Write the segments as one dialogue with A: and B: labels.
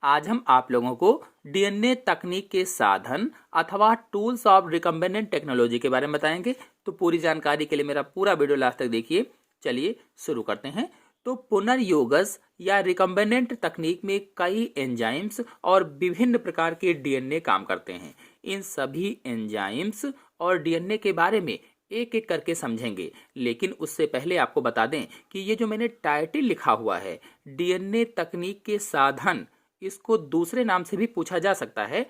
A: आज हम आप लोगों को डीएनए तकनीक के साधन अथवा टूल्स ऑफ रिकम्बिनेंट टेक्नोलॉजी के बारे में बताएंगे। तो पूरी जानकारी के लिए मेरा पूरा वीडियो लास्ट तक देखिए। चलिए शुरू करते हैं। तो पुनर्योगस या रिकम्बिनेंट तकनीक में कई एंजाइम्स और विभिन्न प्रकार के डीएनए काम करते हैं। इन सभी एंजाइम्स और डीएनए के बारे में एक एक करके समझेंगे, लेकिन उससे पहले आपको बता दें कि ये जो मैंने टाइटल लिखा हुआ है डीएनए तकनीक के साधन, इसको दूसरे नाम से भी पूछा जा सकता है।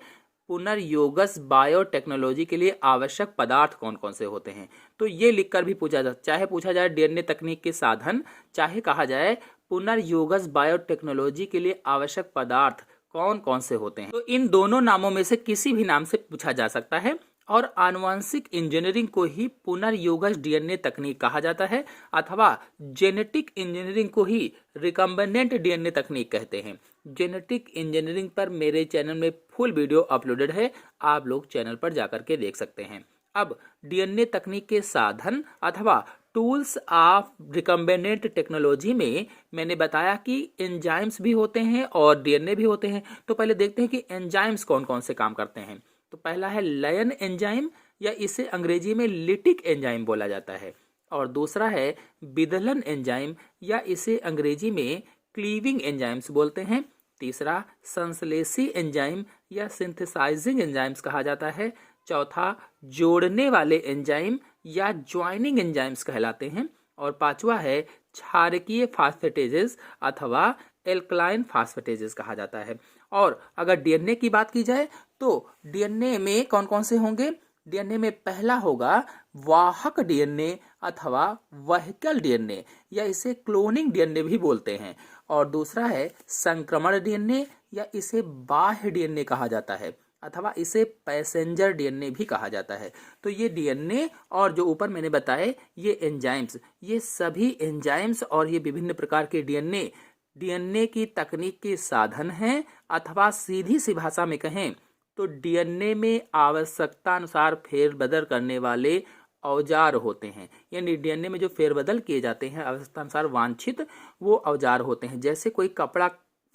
A: पुनर्योगस बायोटेक्नोलॉजी के लिए आवश्यक पदार्थ कौन कौन से होते हैं, तो ये लिखकर भी पूछा जा, चाहे पूछा जाए डीएनए तकनीक के साधन, चाहे कहा जाए पुनर्योगस बायोटेक्नोलॉजी के लिए आवश्यक पदार्थ कौन कौन से होते हैं, तो इन दोनों नामों में से किसी भी नाम से पूछा जा सकता है। और आनुवंशिक इंजीनियरिंग को ही पुनर्योगस डीएनए तकनीक कहा जाता है अथवा जेनेटिक इंजीनियरिंग को ही रिकम्बिनेंट डीएनए तकनीक कहते हैं। जेनेटिक इंजीनियरिंग पर मेरे चैनल में फुल वीडियो अपलोडेड है, आप लोग चैनल पर जाकर के देख सकते हैं। अब डीएनए तकनीक के साधन अथवा टूल्स ऑफ रिकम्बिनेंट टेक्नोलॉजी में मैंने बताया कि एंजाइम्स भी होते हैं और डीएनए भी होते हैं। तो पहले देखते हैं कि एंजाइम्स कौन कौन से काम करते हैं। तो पहला है लायन एंजाइम, या इसे अंग्रेजी में लिटिक एंजाइम बोला जाता है। और दूसरा है बिदलन एंजाइम, या इसे अंग्रेजी में क्लीविंग एंजाइम्स बोलते हैं। तीसरा संश्लेषी एंजाइम या सिंथेसाइजिंग एंजाइम्स कहा जाता है। चौथा जोड़ने वाले एंजाइम या ज्वाइनिंग एंजाइम्स कहलाते हैं। और पांचवा है क्षारकीय फास्फेटेजेस अथवा एल्कलाइन फास्फेटेजेस कहा जाता है। और अगर डीएनए की बात की जाए तो डीएनए में कौन कौन से होंगे। डीएनए में पहला होगा वाहक डीएनए अथवा वहीकल डीएनए, या इसे क्लोनिंग डीएनए भी बोलते हैं। और दूसरा है संक्रमण डीएनए, या इसे बाह्य डीएनए कहा जाता है अथवा इसे पैसेंजर डीएनए भी कहा जाता है। तो ये डीएनए और जो ऊपर मैंने बताए ये एंजाइम्स, ये सभी एंजाइम्स और ये विभिन्न प्रकार के डीएनए की तकनीक के साधन हैं, अथवा सीधी सी भाषा में कहें तो डीएनए में आवश्यकता अनुसार फेरबदल करने वाले औजार होते हैं। यानी डीएनए में जो फेरबदल किए जाते हैं आवश्यकता अनुसार वांछित, वो औजार होते हैं। जैसे कोई कपड़ा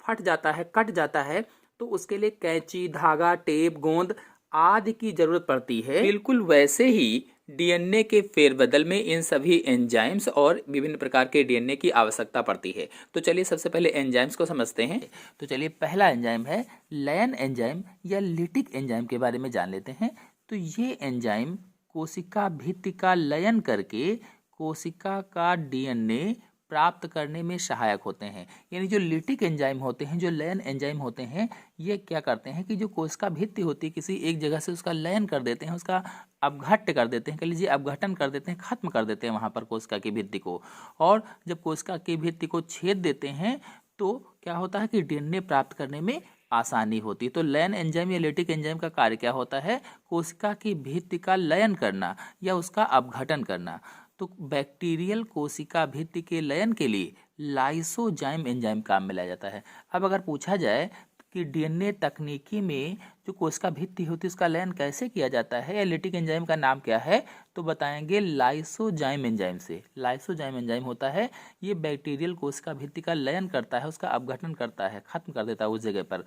A: फट जाता है, कट जाता है, तो उसके लिए कैंची, धागा, टेप, गोंद आदि की जरूरत पड़ती है। बिल्कुल वैसे ही डीएनए के फेरबदल में इन सभी एंजाइम्स और विभिन्न प्रकार के डीएनए की आवश्यकता पड़ती है। तो चलिए सबसे पहले एंजाइम्स को समझते हैं। तो चलिए पहला एंजाइम है लायन एंजाइम या लिटिक एंजाइम के बारे में जान लेते हैं। तो ये एंजाइम कोशिका भित्ति का लयन करके कोशिका का डीएनए प्राप्त करने में सहायक होते हैं। यानी जो लिटिक एंजाइम होते हैं, जो लयन एंजाइम होते हैं, ये क्या करते हैं कि जो कोशिका भित्ति होती है किसी एक जगह से उसका लयन कर देते हैं, उसका अपघट्य कर देते हैं, कह लीजिए अपघटन कर देते हैं, खत्म कर देते हैं वहाँ पर कोशिका की भित्ति को। और जब कोशिका की भित्ति को छेद देते हैं तो क्या होता है कि डीएनए प्राप्त करने में आसानी होती है। तो लयन एंजाइम या लिटिक एंजाइम का कार्य क्या होता है? कोशिका की भित्ति का लयन करना या उसका अपघटन करना। तो बैक्टीरियल कोशिका भित्ति के लयन के लिए लाइसोजाइम एंजाइम काम में लाया जाता है। अब अगर पूछा जाए कि डीएनए तकनीकी में जो कोशिका भित्ति होती है उसका लयन कैसे किया जाता है या लिटिक एंजाइम का नाम क्या है, तो बताएंगे लाइसोजाइम एंजाइम से। लाइसोजाइम एंजाइम होता है, ये बैक्टीरियल कोशिका भित्ति का लयन करता है, उसका अपघटन करता है, खत्म कर देता है उस जगह पर।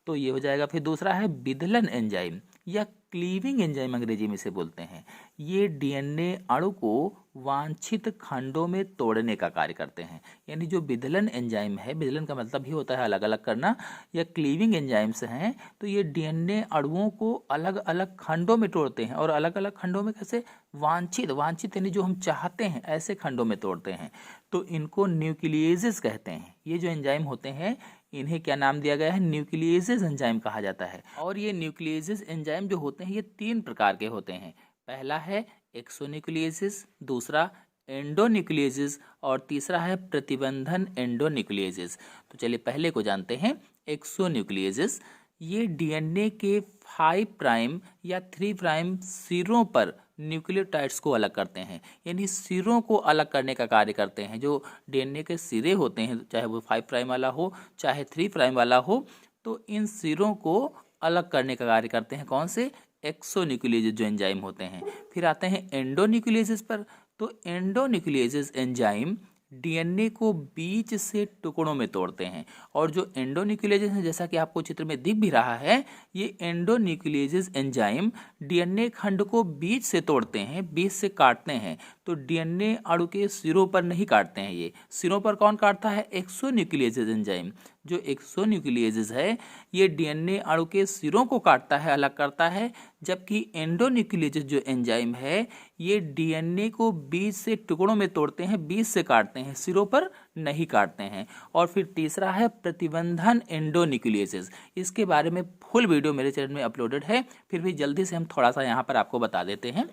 A: तो ये हो जाएगा। फिर दूसरा है बिदलन एंजाइम या क्लीविंग एंजाइम अंग्रेजी में से बोलते हैं। ये डीएनए अणु को वांछित खंडों में तोड़ने का कार्य करते हैं। यानी जो बिदलन एंजाइम है, बिदलन का मतलब ही होता है अलग अलग करना, या क्लीविंग एंजाइम्स हैं, तो ये डीएनए अणुओं को अलग अलग खंडों में तोड़ते हैं। और अलग अलग खंडों में कैसे? वांछित यानी जो हम चाहते हैं ऐसे खंडों में तोड़ते हैं। तो इनको न्यूक्लियेजेस कहते हैं। ये जो एंजाइम होते हैं इन्हें क्या नाम दिया गया है? न्यूक्लियेजेस एंजाइम कहा जाता है। और ये न्यूक्लियेजेस एंजाइम जो होते हैं ये 3 प्रकार के होते हैं। पहला है एक्सोन्यूक्लियेजेस, दूसरा एंडोन्यूक्लियेजेस और तीसरा है प्रतिबंधन एंडोन्यूक्लियेजेस। तो चलिए पहले को जानते हैं, एक्सोन्यूक्लियेजेस। ये डीएनए के 5 प्राइम या 3 प्राइम सिरों पर न्यूक्लियोटाइड्स को अलग करते हैं। यानी सिरों को अलग करने का कार्य करते हैं। जो डीएनए के सिरे होते हैं, चाहे वो 5 प्राइम वाला हो चाहे 3 प्राइम वाला हो, तो इन सिरों को अलग करने का कार्य करते हैं। कौन से? एक्सोन्यूक्लियेजेस जो एंजाइम होते हैं। फिर आते हैं एंडोन्यूक्लियेजेस पर। तो एंडोन्यूक्लियेजेस एंजाइम डीएनए को बीच से टुकड़ों में तोड़ते हैं। और जो एंडोन्यूक्लियेजेस हैं, जैसा कि आपको चित्र में दिख भी रहा है, ये एंडोन्यूक्लियेजेस एंजाइम डीएनए खंड को बीच से तोड़ते हैं, बीच से काटते हैं। तो डीएनए अणु के सिरों पर नहीं काटते हैं। ये सिरों पर कौन काटता है? एक्सोन्यूक्लियेजेस एंजाइम। जो एक्सोन्यूक्लियेजेस है ये डीएनए अणु के सिरों को काटता है, अलग करता है, जबकि एंडोन्यूक्लियेजेस जो एंजाइम है ये डीएनए को बीच से टुकड़ों में तोड़ते हैं, बीच से काटते हैं, सिरों पर नहीं काटते हैं। और फिर तीसरा है प्रतिबंधन एंडोन्यूक्लियेजेस। इसके बारे में फुल वीडियो मेरे चैनल में अपलोडेड है, फिर भी जल्दी से हम थोड़ा सा यहाँ पर आपको बता देते हैं।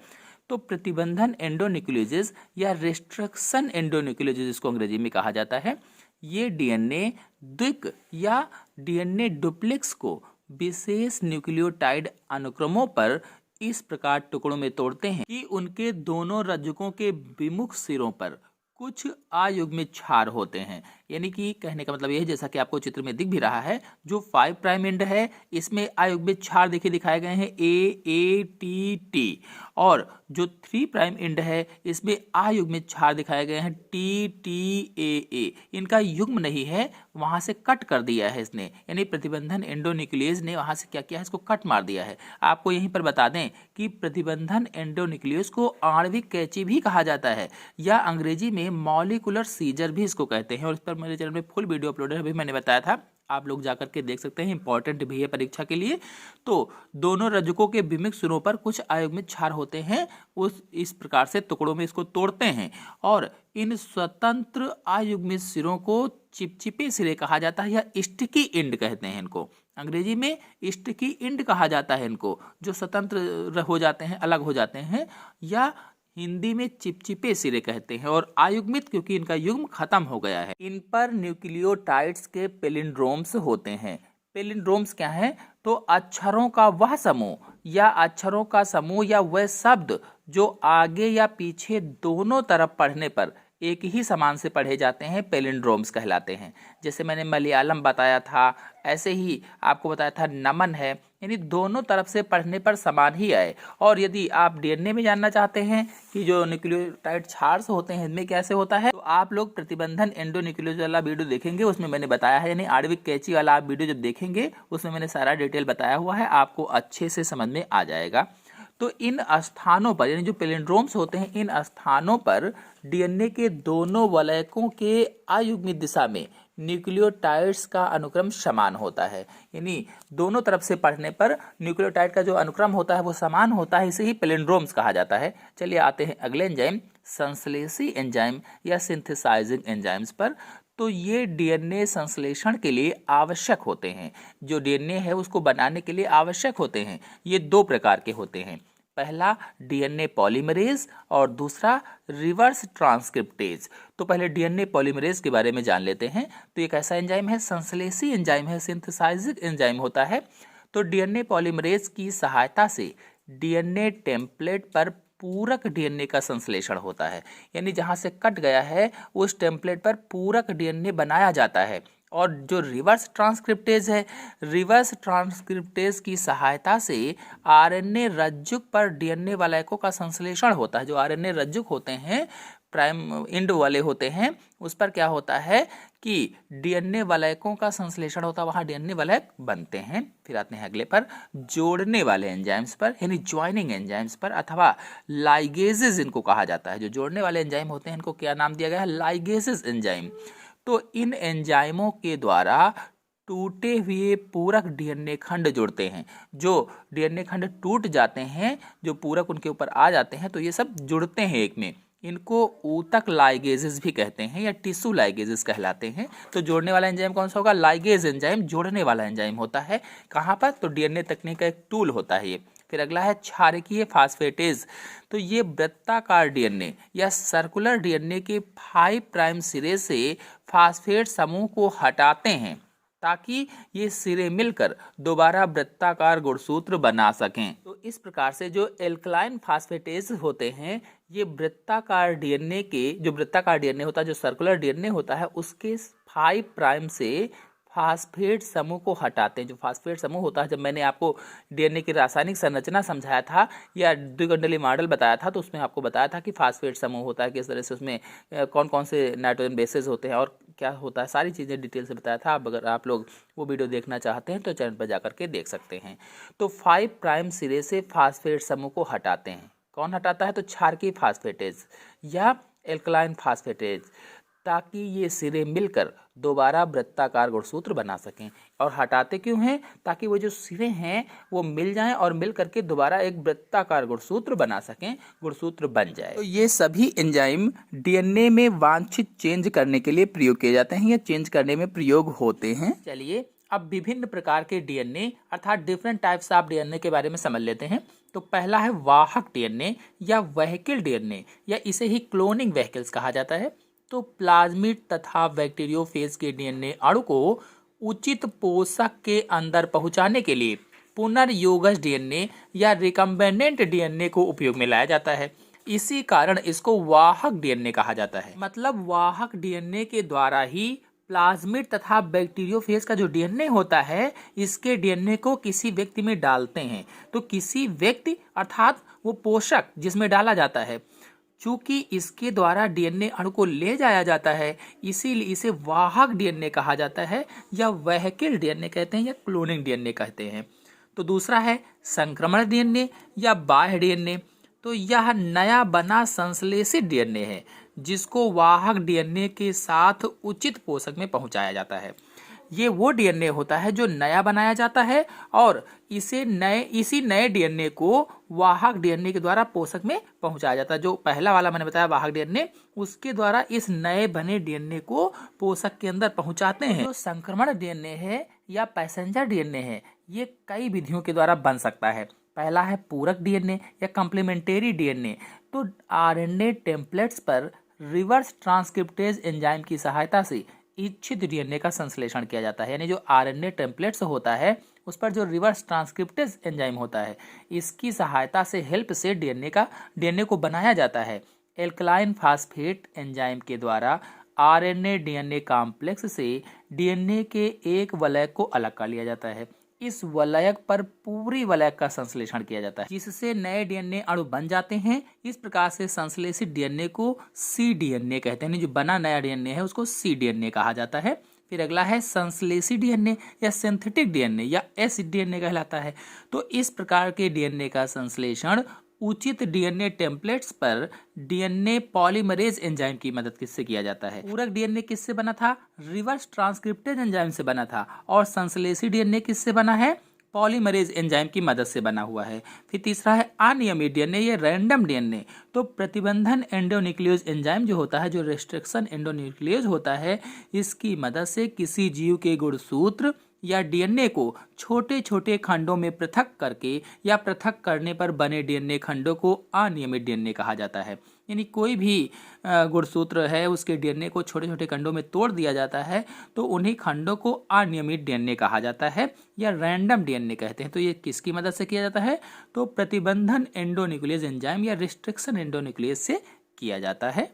A: तो प्रतिबंधन एंडोन्यूक्लियेजेस या रिस्ट्रिक्शन एंडोन्यूक्लियेजेस इसको अंग्रेजी में कहा जाता है, ये डीएनए द्विक या डीएनए डुप्लेक्स को विशेष न्यूक्लियोटाइड अनुक्रमों पर इस प्रकार टुकड़ों में तोड़ते हैं कि उनके दोनों रज्जुकों के विमुख सिरों पर कुछ अयुग्मित क्षार होते हैं। यानी कि कहने का मतलब यह है, जैसा कि आपको चित्र में दिख भी रहा है, जो 5 प्राइम एंड है इसमें अयुग्मित क्षार देखिए दिखाए गए हैं AATT, और जो 3 प्राइम एंड है इसमें अयुग्मित क्षार दिखाए गए हैं TTAA। इनका युग्म नहीं है, वहां से कट कर दिया है इसने, यानी प्रतिबंधन एंडोन्यूक्लियेज ने वहां से क्या किया है, इसको कट मार दिया है। आपको यहीं पर बता दें कि प्रतिबंधन एंडोन्यूक्लियस को आणविक कैंची भी कहा जाता है, या अंग्रेजी में मॉलिक्यूलर सीजर भी इसको कहते हैं। और इस पर मेरे चैनल में फुल वीडियो अपलोड है, अभी मैंने बताया था, आप लोग जाकर के देख सकते हैं, इंपॉर्टेंट भी है परीक्षा के लिए। तो दोनों रज्जुकों के विमुख सिरों पर कुछ अयुग्मित क्षार होते हैं, उस इस प्रकार से टुकड़ों में इसको तोड़ते हैं। और इन स्वतंत्र अयुग्मित सिरों को चिपचिपे सिरे कहा जाता है, या स्टिकी एंड कहते हैं इनको। अंग्रेजी में स्टिकी एंड कहा जाता है इनको, जो स्वतंत्र हो जाते हैं, अलग हो जाते हैं, या हिंदी में चिपचिपे सिरे कहते हैं। और अयुग्मित क्योंकि इनका युग्म खत्म हो गया है। इन पर न्यूक्लियोटाइड्स के पेलिंड्रोम्स होते हैं। पेलिंड्रोम्स क्या है? तो अक्षरों का वह समूह या अक्षरों का समूह या वह शब्द जो आगे या पीछे दोनों तरफ पढ़ने पर एक ही समान से पढ़े जाते हैं, पेलिंड्रोम्स कहलाते हैं। जैसे मैंने मलयालम बताया था, ऐसे ही आपको बताया था नमन है, यानी दोनों तरफ से पढ़ने पर समान ही आए। और यदि आप डीएनए में जानना चाहते हैं कि जो न्यूक्लियोटाइड क्षार होते हैं इनमें कैसे होता है, तो आप लोग प्रतिबंधन एंडोन्यूक्लियोज वाला वीडियो देखेंगे, उसमें मैंने बताया है, यानी आणविक कैंची वाला आप वीडियो जब देखेंगे उसमें मैंने सारा डिटेल बताया हुआ है, आपको अच्छे से समझ में आ जाएगा। तो इन स्थानों पर, यानी जो पेलिंड्रोम्स होते हैं, इन स्थानों पर डीएनए के दोनों वलयकों के अयुग्मित दिशा में न्यूक्लियोटाइड्स का अनुक्रम समान होता है। यानी दोनों तरफ से पढ़ने पर न्यूक्लियोटाइड का जो अनुक्रम होता है वो समान होता है, इसे ही पेलिंड्रोम्स कहा जाता है। चलिए आते हैं अगले एंजाइम, संश्लेषी एंजाइम या सिंथेसाइजिंग एंजाइम्स पर। तो ये डीएनए संश्लेषण के लिए आवश्यक होते हैं, जो डीएनए है उसको बनाने के लिए आवश्यक होते हैं। ये 2 प्रकार के होते हैं, पहला डीएनए पॉलीमरेज और दूसरा रिवर्स ट्रांसक्रिप्टेज। तो पहले डीएनए पॉलीमरेज के बारे में जान लेते हैं। तो एक ऐसा एंजाइम है, संश्लेषी एंजाइम है, सिंथेसाइजिंग एंजाइम होता है। तो डीएनए पॉलीमरेज की सहायता से डीएनए टेम्पलेट पर पूरक डीएनए का संश्लेषण होता है, यानी जहां से कट गया है उस टेम्पलेट पर पूरक डीएनए बनाया जाता है। और जो रिवर्स ट्रांसक्रिप्टेज है, रिवर्स ट्रांसक्रिप्टेज की सहायता से आरएनए रज्जुक पर डीएनए वलयकों का संश्लेषण होता है। जो आरएनए रज्जुक होते हैं, प्राइम एंड वाले होते हैं, उस पर क्या होता है कि डीएनए वलयकों का संश्लेषण होता है, वहां डीएनए वलयक बनते हैं। फिर आते हैं अगले पर, जोड़ने वाले एंजाइम्स पर, यानी ज्वाइनिंग एंजाइम्स पर, अथवा लाइगेजेस इनको कहा जाता है। जो जोड़ने वाले एंजाइम होते हैं इनको क्या नाम दिया गया है? Ligases enzyme. तो इन एंजाइमों के द्वारा टूटे हुए पूरक डीएनए खंड जुड़ते हैं। जो डीएनए खंड टूट जाते हैं, जो पूरक उनके ऊपर आ जाते हैं, तो ये सब जुड़ते हैं एक में। इनको ऊतक लाइगेजेस भी कहते हैं, या टिश्यू लाइगेजेस कहलाते हैं। तो जोड़ने वाला एंजाइम कौन सा होगा? लाइगेज एंजाइम जोड़ने वाला एंजाइम होता है। कहाँ पर? तो डीएनए तकनीक का एक टूल होता है ये। फिर अगला है क्षारकीय फास्फेटेज। तो ये वृत्ताकार डीएनए या सर्कुलर डीएनए के 5 प्राइम सिरे से फास्फेट समूह को हटाते हैं, ताकि ये सिरे मिलकर दोबारा वृत्ताकार गुणसूत्र बना सकें। तो इस प्रकार से जो एल्कलाइन फास्फेटेज होते हैं, ये वृत्ताकार डीएनए के, जो वृत्ताकार डीएनए होता है, जो सर्कुलर डीएनए होता है, उसके 5 प्राइम से फास्फेट समूह को हटाते हैं। जो फास्फेट समूह होता है, जब मैंने आपको डीएनए की रासायनिक संरचना समझाया था या द्विकुंडली मॉडल बताया था, तो उसमें आपको बताया था कि फास्फेट समूह होता है, किस तरह से उसमें कौन कौन से नाइट्रोजन बेसेस होते हैं और क्या होता है, सारी चीज़ें डिटेल से बताया था। अब अगर आप लोग वो वीडियो देखना चाहते हैं तो चैनल पर जाकर के देख सकते हैं। तो 5 प्राइम सिरे से फास्फेट समूह को हटाते हैं। कौन हटाता है? तो क्षारकीय फास्फेटेज या एल्कलाइन फास्फेटेज, ताकि ये सिरे मिलकर दोबारा वृत्ताकार गुणसूत्र बना सकें। और हटाते क्यों हैं? ताकि वो जो सिरे हैं वो मिल जाएं और मिल करके दोबारा एक वृत्ताकार गुणसूत्र बना सकें, गुणसूत्र बन जाए। तो ये सभी एंजाइम डीएनए में वांछित चेंज करने के लिए प्रयोग किए जाते हैं या चेंज करने में प्रयोग होते हैं। चलिए अब विभिन्न प्रकार के डीएनए अर्थात डिफरेंट टाइप्स ऑफ डीएनए के बारे में समझ लेते हैं। तो पहला है वाहक डीएनए या वेहिकल डीएनए, या इसे ही क्लोनिंग वेहिकल्स कहा जाता है। तो प्लाज्मिड तथा बैक्टीरियोफेज के डीएनए अणु को उचित पोषक के अंदर पहुंचाने के लिए पुनर्योगज डीएनए या रिकम्बिनेंट डीएनए को उपयोग में लाया जाता है। इसी कारण इसको वाहक डीएनए कहा जाता है। मतलब वाहक डीएनए के द्वारा ही प्लाज्मिड तथा बैक्टीरियोफेज का जो डीएनए होता है, इसके डीएनए को किसी व्यक्ति में डालते हैं। तो किसी व्यक्ति अर्थात वो पोषक जिसमें डाला जाता है, चूंकि इसके द्वारा डीएनए अणु को ले जाया जाता है, इसीलिए इसे वाहक डीएनए कहा जाता है या वेहिकल डीएनए कहते हैं या क्लोनिंग डीएनए कहते हैं। तो दूसरा है संक्रमण डीएनए या बाह्य डीएनए। तो यह नया बना संश्लेषित डीएनए है जिसको वाहक डीएनए के साथ उचित पोषक में पहुंचाया जाता है। ये वो डीएनए होता है जो नया बनाया जाता है और इसी नए डीएनए को वाहक डीएनए के द्वारा पोषक में पहुंचाया जाता है। जो पहला वाला मैंने बताया वाहक डीएनए, उसके द्वारा इस नए बने डीएनए को पोषक के अंदर पहुंचाते हैं। जो संक्रमण डीएनए है या पैसेंजर डीएनए है, ये कई विधियों के द्वारा बन सकता है। पहला है पूरक डीएनए या कॉम्प्लीमेंट्री डीएनए। तो आरएनए टेम्पलेट्स पर रिवर्स ट्रांसक्रिप्टेज एंजाइम की सहायता से इच्छित डीएनए का संश्लेषण किया जाता है। यानी जो आरएनए टेम्पलेट्स होता है उस पर जो रिवर्स ट्रांसक्रिप्टेज एंजाइम होता है, इसकी सहायता से हेल्प से डीएनए को बनाया जाता है। एल्कलाइन फास्फेट एंजाइम के द्वारा आरएनए डीएनए कॉम्प्लेक्स से डीएनए के एक वलय को अलग कर लिया जाता है। इस वलयक पर पूरी वलयक का संश्लेषण किया जाता है, जिससे नए डीएनए अणु बन जाते हैं। इस प्रकार से संश्लेषित डीएनए को cDNA कहते हैं। जो बना नया डीएनए है उसको cDNA कहा जाता है। फिर अगला है संश्लेषित डीएनए या सिंथेटिक डीएनए या sDNA कहलाता है। तो इस प्रकार के डीएनए का संश्लेषण उचित डीएनए टेम्पलेट्स पर डीएनए पॉलीमरेज एंजाइम की मदद किससे किया जाता है। पूरक डीएनए किससे बना था? रिवर्स ट्रांसक्रिप्टेज एंजाइम से बना था। और संश्लेषित डीएनए किससे बना है? पॉलीमरेज एंजाइम की मदद से बना हुआ है। फिर तीसरा है अनियमित डीएनए या रैंडम डीएनए। तो प्रतिबंधन एंडोन्यूक्लियोज एंजाइम जो होता है, जो रेस्ट्रिक्शन एंडोन्यूक्लियोज होता है, इसकी मदद से किसी जीव के गुणसूत्र या डीएनए को छोटे छोटे खंडों में पृथक करके या पृथक करने पर बने डीएनए खंडों को अनियमित डीएनए कहा जाता है। यानी कोई भी गुणसूत्र है उसके डीएनए को छोटे छोटे खंडों में तोड़ दिया जाता है, तो उन्हीं खंडों को अनियमित डीएनए कहा जाता है या रैंडम डीएनए कहते हैं। तो ये किसकी मदद से किया जाता है? तो प्रतिबंधन एंडोन्यूक्लियस एंजाइम या रिस्ट्रिक्शन एंडोन्यूक्लियस से किया जाता है।